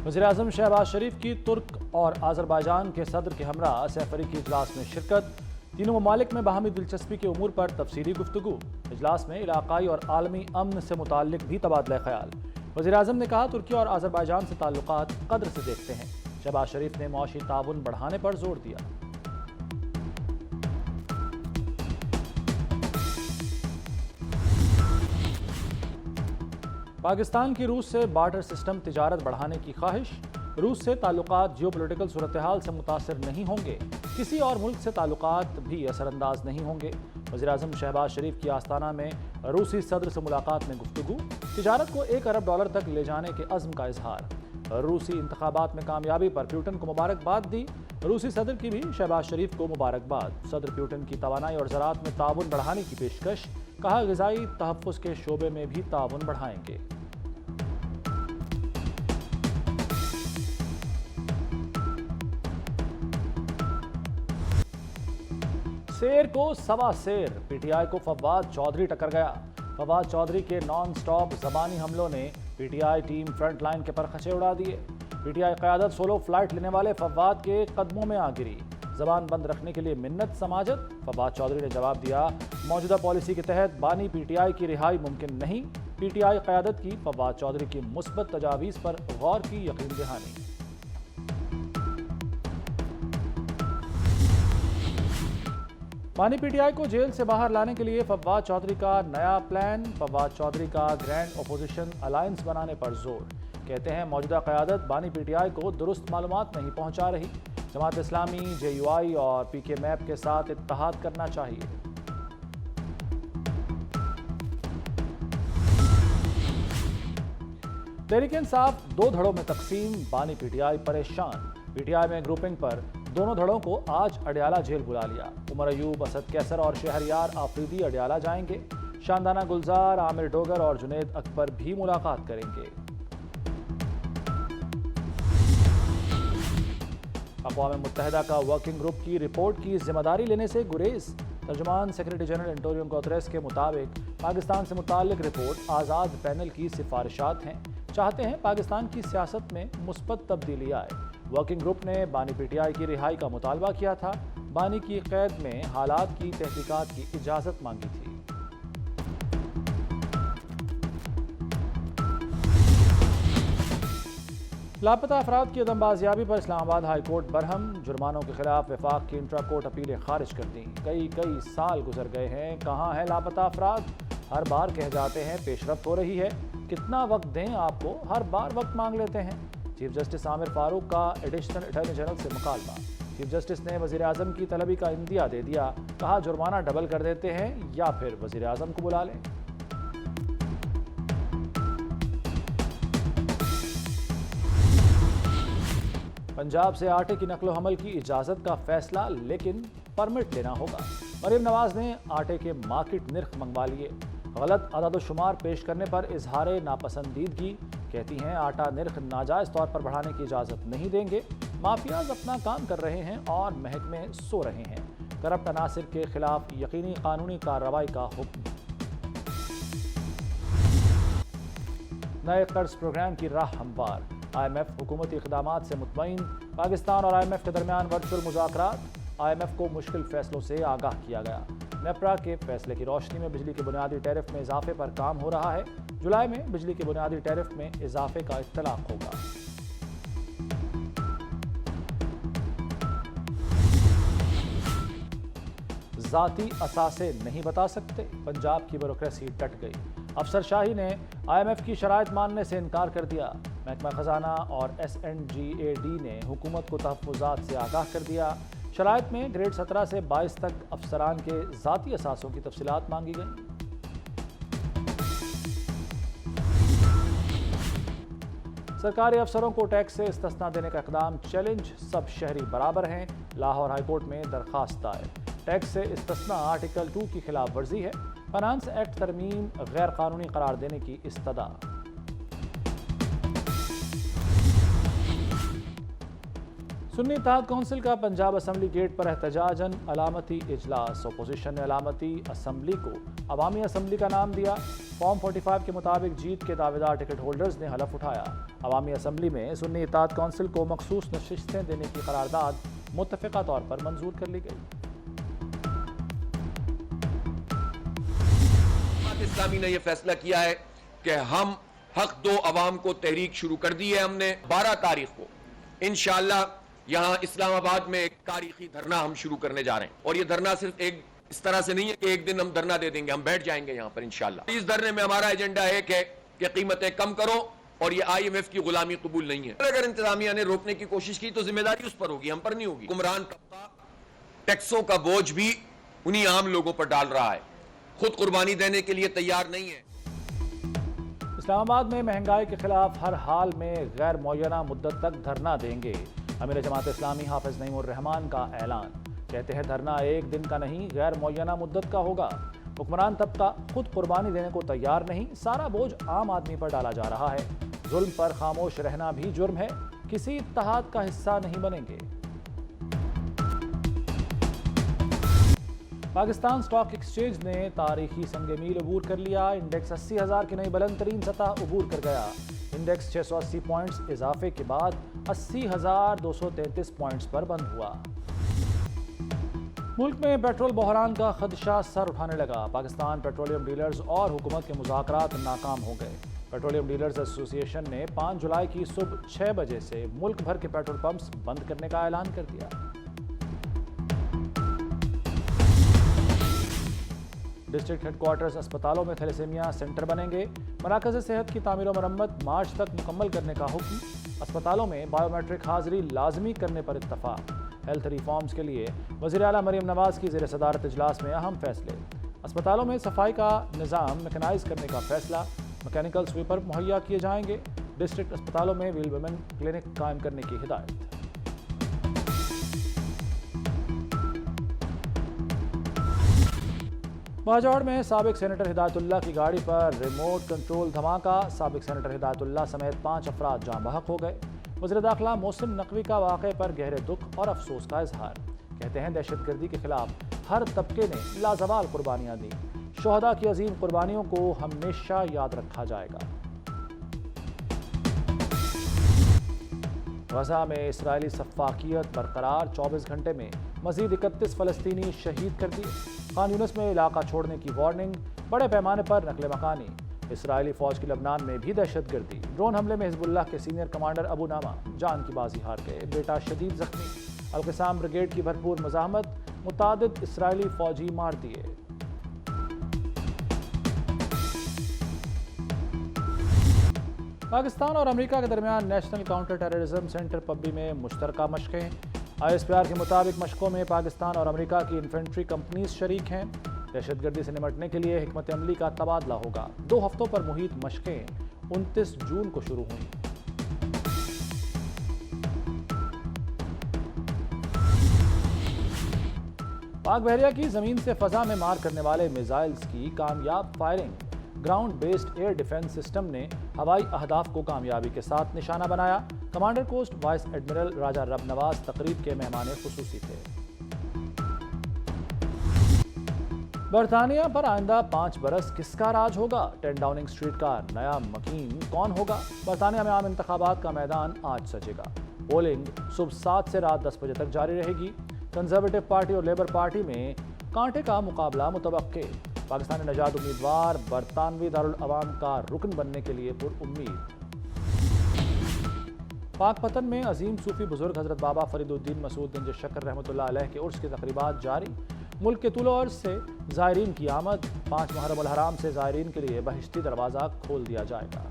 वज़ीर-ए-आज़म शहबाज शरीफ की तुर्क और आज़रबाईजान के सदर के हमरा सैफ अरीकी इजलास में शिरकत। तीनों ममालिक में बाहमी दिलचस्पी के उमूर पर तफसीली गुफ्तगू। इजलास में इलाकाई और आलमी अमन से मुताल्लिक भी तबादला ख्याल। वज़ीर-ए-आज़म ने कहा, तुर्की और आज़रबाईजान से ताल्लुकात कद्र से देखते हैं। शहबाज शरीफ ने मुआशी ताउन बढ़ाने पर जोर दिया। पाकिस्तान की रूस से बार्टर सिस्टम तिजारत बढ़ाने की ख्वाहिश। रूस से ताल्लुकात जियोपॉलिटिकल सूरत-ए-हाल से मुतासर नहीं होंगे, किसी और मुल्क से ताल्लुकात भी असरअंदाज नहीं होंगे। वज़ीर-ए-आज़म शहबाज शरीफ की आस्ताना में रूसी सदर से मुलाकात में गुफ्तगू। तिजारत को $1 अरब तक ले जाने के अज़्म का इजहार। रूसी इंतखाबात में कामयाबी पर प्यूटन को मुबारकबाद दी। रूसी सदर की भी शहबाज शरीफ को मुबारकबाद। सदर प्यूटन की तवानाई और ज़राअत में ताउन बढ़ाने की पेशकश। कहा, ग़िज़ाई तहफ़्फ़ुज़ के शोबे में भी ताउन बढ़ाएंगे। शेर को सवा शेर, पीटीआई को फवाद चौधरी टक्कर गया। फवाद चौधरी के नॉन स्टॉप ज़बानी हमलों ने पीटीआई टीम फ्रंट लाइन के परखचे उड़ा दिए। पीटीआई क़यादत सोलो फ्लाइट लेने वाले फवाद के कदमों में आ गिरी। ज़बान बंद रखने के लिए मिन्नत समाजत। फवाद चौधरी ने जवाब दिया, मौजूदा पॉलिसी के तहत बानी पीटीआई की रिहाई मुमकिन नहीं। पीटीआई क़यादत की फवाद चौधरी की मुस्बत तजावीज़ पर गौर की यकीन दहानी। बानी पीटीआई को जेल से बाहर लाने के लिए फवाद चौधरी का नया प्लान। फवाद चौधरी का ग्रैंड अपोजिशन अलायंस बनाने पर जोर। कहते हैं, मौजूदा क़यादत बानी पीटीआई को दुरुस्त मालूमात नहीं पहुंचा रही। जमात इस्लामी, JUI और PK मैप के साथ इत्तेहाद करना चाहिए। तहरीक इंसाफ 2 धड़ों में तकसीम। बानी पीटीआई परेशान। पीटीआई में ग्रुपिंग पर दोनों धड़ों को आज अडियाला जेल बुला लिया। उमर अयूब, असद कैसर और शहरयार आफरीदी अडियाला जाएंगे। शानदाना गुलजार, आमिर डोगर और जुनेद अकबर भी मुलाकात करेंगे। अक़वाम मुत्तहिदा का वर्किंग ग्रुप की रिपोर्ट की जिम्मेदारी लेने से गुरेज। तर्जुमान सेक्रेटरी जनरल एंटोनियो गुतेरेस के मुताबिक पाकिस्तान से मुताल्लिक रिपोर्ट आज़ाद पैनल की सिफारिशात हैं। चाहते हैं पाकिस्तान की सियासत में मुस्बत तब्दीली आए। वर्किंग ग्रुप ने बानी पीटीआई की रिहाई का मुतालबा किया था। बानी की कैद में हालात की तहकीकात की इजाज़त मांगी थी। लापता अफराद की अदमबाजियाबी पर इस्लामाबाद हाई कोर्ट बरहम। जुर्मानों के खिलाफ वफाक की इंट्रा कोर्ट अपीलें खारिज कर दी। कई साल गुजर गए हैं, कहाँ हैं लापता अफराद? हर बार कह जाते हैं पेशरफ्त हो रही है, कितना वक्त दें आपको, हर बार वक्त मांग लेते हैं। चीफ जस्टिस आमिर फारूक का एडिशनल अटॉर्नी जनरल से मुकालमा। चीफ जस्टिस ने वज़ीर-ए-आज़म की तलबी का इंदिया दे दिया। कहा, जुर्माना डबल कर देते हैं या फिर वज़ीर-ए-आज़म को बुला लें। पंजाब से आटे की नकलो हमल की इजाज़त का फैसला, लेकिन परमिट लेना होगा। मरीम नवाज ने आटे के मार्केट निर्ख मंगवा लिए। गलत अदद-ओ-शुमार पेश करने पर इजहार नापसंदीदगी। कहती हैं, आटा निर्ख नाजायज़ तौर पर बढ़ाने की इजाज़त नहीं देंगे। माफियाज अपना काम कर रहे हैं और महकमे सो रहे हैं। करप्ट अनासिर के खिलाफ यकीनी कानूनी कार्रवाई का हुक्म। नए कर्ज प्रोग्राम की राह हमवार। IMF हुकूमती इक़दामात से मुतमईन। पाकिस्तान और IMF के दरमियान वर्चुअल मुज़ाकरात। IMF को मुश्किल फैसलों से आगाह किया गया। नेपरा के फैसले की रोशनी में बिजली के बुनियादी टैरिफ में इजाफे पर काम हो रहा है। जुलाई में बिजली के बुनियादी टैरिफ में इजाफे का इत्तलाक होगा। ज़ाती असासे नहीं बता सकते, पंजाब की ब्यूरोक्रेसी डट गई। अफसरशाही ने IMF की शराइत मानने से इनकार कर दिया। महकमा खजाना और SNGAD ने हुकूमत को तहफ़्फ़ुज़ात से आगाह कर दिया। शराइत में ग्रेड 17 से 22 तक अफसरान के ज़ाती असासों की तफसीलात मांगी गई। सरकारी अफसरों को टैक्स से इस्तिस्ना देने का इक़दाम चैलेंज। सब शहरी बराबर हैं। लाहौर हाई कोर्ट में दरखास्त दायर। टैक्स से इस्तिस्ना आर्टिकल 2 की खिलाफ वर्जी है। फाइनेंस एक्ट तरमीम गैर कानूनी करार देने की इस्तदा। सुन्नी इत्तेहाद कौंसिल का पंजाब असम्बली गेट पर एहतजाजन अलामती इजलास। अपोजिशन ने अलामती असम्बली को अवामी असम्बली का नाम दिया। फॉर्म 45 के मुताबिक जीत के दावेदार टिकट होल्डर्स ने हलफ उठाया। अवामी असम्बली में सुन्नी इत्तेहाद कौंसिल को मखसूस नशिस्तें देने की करारदाद मुत्तफ़िक़ा तौर पर मंजूर कर ली गई। इस्लामी ने यह फैसला किया है कि हम हक दो अवाम को तहरीक शुरू कर दी है। हमने 12 तारीख को इंशाअल्लाह यहाँ इस्लामाबाद में एक तारीखी धरना हम शुरू करने जा रहे हैं। और ये धरना सिर्फ एक इस तरह से नहीं है कि एक दिन हम धरना दे देंगे, हम बैठ जाएंगे यहाँ पर इंशाअल्लाह। इस धरने में हमारा एजेंडा है कि कीमतें कम करो और ये IMF की गुलामी कबूल नहीं है। अगर इंतजामिया ने रोकने की कोशिश की तो जिम्मेदारी उस पर होगी, हम पर नहीं होगी। हुक्मरान तबका टैक्सों का बोझ भी उन्हीं आम लोगों पर डाल रहा है, खुद कुर्बानी देने के लिए तैयार नहीं है। इस्लामाबाद में महंगाई के खिलाफ हर हाल में गैर मुअय्यना मुद्दत तक धरना देंगे। अमीर जमात इस्लामी हाफिज नईमुर रहमान का ऐलान। कहते हैं धरना एक दिन का नहीं, गैर मुअय्यना मुद्दत का होगा। हुक्मरान तबका खुद कुर्बानी देने को तैयार नहीं, सारा बोझ आम आदमी पर डाला जा रहा है। जुल्म पर खामोश रहना भी जुर्म है, किसी इत्तेहाद का हिस्सा नहीं बनेंगे। पाकिस्तान स्टॉक एक्सचेंज ने तारीखी संग मील अबूर कर लिया। इंडेक्स 80,000 की नई बुलंद तरीन सतह अबूर कर गया। इंडेक्स 680 पॉइंट्स इजाफे के बाद 80,233 पॉइंट्स पर बंद हुआ। मुल्क में पेट्रोल बहरान का खदशा सर उठाने लगा। पाकिस्तान पेट्रोलियम डीलर्स और हुकूमत के मुज़ाकरात नाकाम हो गए। पेट्रोलियम डीलर्स एसोसिएशन ने 5 जुलाई की सुबह 6 बजे से मुल्क भर के पेट्रोल पंप्स बंद करने का ऐलान कर दिया। डिस्ट्रिक्ट हेडक्वार्टर्स अस्पतालों में थैलेसीमिया सेंटर बनेंगे। मराकज़ सेहत की तामीर और मरम्मत मार्च तक मुकम्मल करने का हुक्म। अस्पतालों में बायोमेट्रिक हाजिरी लाजमी करने पर इत्तफाक। हेल्थ रिफॉर्म्स के लिए वज़ीर आला मरीम नवाज की ज़ेर सदारत इजलास में अहम फैसले। अस्पतालों में सफाई का निज़ाम मैकेनाइज करने का फैसला। मैकेनिकल स्वीपर मुहैया किए जाएंगे। डिस्ट्रिक्ट अस्पतालों में व्हील वुमेन क्लिनिक कायम करने की हिदायत। बाजौड़ में साबिक सेनेटर हिदायतुल्ला की गाड़ी पर रिमोट कंट्रोल धमाका। साबिक सेनेटर हिदायतुल्ला समेत 5 अफराद जाँ बहक हो गए। वज़ीर दाखिला मोहसिन नकवी का वाक़े पर गहरे दुख और अफसोस का इजहार। कहते हैं दहशतगर्दी के खिलाफ हर तबके ने लाजवाल कुर्बानियाँ दी। शोहदा की अजीम कुर्बानियों को हमेशा याद रखा जाएगा। गजा में इसराइली सफ़ाकियत बरकरार। 24 घंटे में मज़ीद 31 फ़लस्तीनी शहीद कर दिए। खान यूनिस में इलाका छोड़ने की वार्निंग। बड़े पैमाने पर नकले मकानी। इसराइली फ़ौज की लबनान में भी दहशतगर्दी। ड्रोन हमले में हिजबुल्लाह के सीनियर कमांडर अबू नामा जान की बाजी हार गए। बेटा शदीद जख्मी। अल-क़िसाम ब्रिगेड की भरपूर मज़ाहमत। मुतादिद इसराइली फ़ौजी मार दिए। पाकिस्तान और अमेरिका के दरमियान नेशनल काउंटर टेररिज्म सेंटर पब्बी में मुश्तरका मशक़ें। ISPR के मुताबिक मशक़ों में पाकिस्तान और अमेरिका की इन्फेंट्री कंपनीज शरीक हैं। दहशतगर्दी से निमटने के लिए हिकमत अमली का तबादला होगा। 2 हफ्तों पर मुहित मशक़ें 29 जून को शुरू हुई। पाक बहरिया की ज़मीन से फ़ज़ा में मार करने वाले मिसाइल्स की कामयाब firing. Ground based air defence system ने हवाई अहदाफ को कामयाबी के साथ निशाना बनाया। कमांडर पोस्ट वाइस एडमिरल राजा रब नवाज तकरीब के मेहमान खुसूसी थे। बरतानिया पर आइंदा 5 बरस किसका राज होगा? 10 डाउनिंग स्ट्रीट का नया मकीन कौन होगा? बरतानिया में आम इंतखाबात का मैदान आज सजेगा। पोलिंग सुबह 7 से रात 10 बजे तक जारी रहेगी। कंजर्वेटिव पार्टी और लेबर पार्टी में कांटे का मुकाबला मुतवक्के। पाकिस्तानी नजात उम्मीदवार बरतानवी दारुल अवाम का रुकन बनने के लिए पुरुम्मीद। पाक पतन में अजीम सूफी बुजुर्ग हजरत बाबा फरीदुद्दीन मसूद गंज शक्कर रहमतुल्लाह अलैह के उर्स की तकरीबात जारी। मुल्क के तुलो अर्ज से ज़ायरीन की आमद। 5 मुहर्रम अल हराम से ज़ायरीन के लिए बहिश्ती दरवाज़ा खोल दिया जाएगा।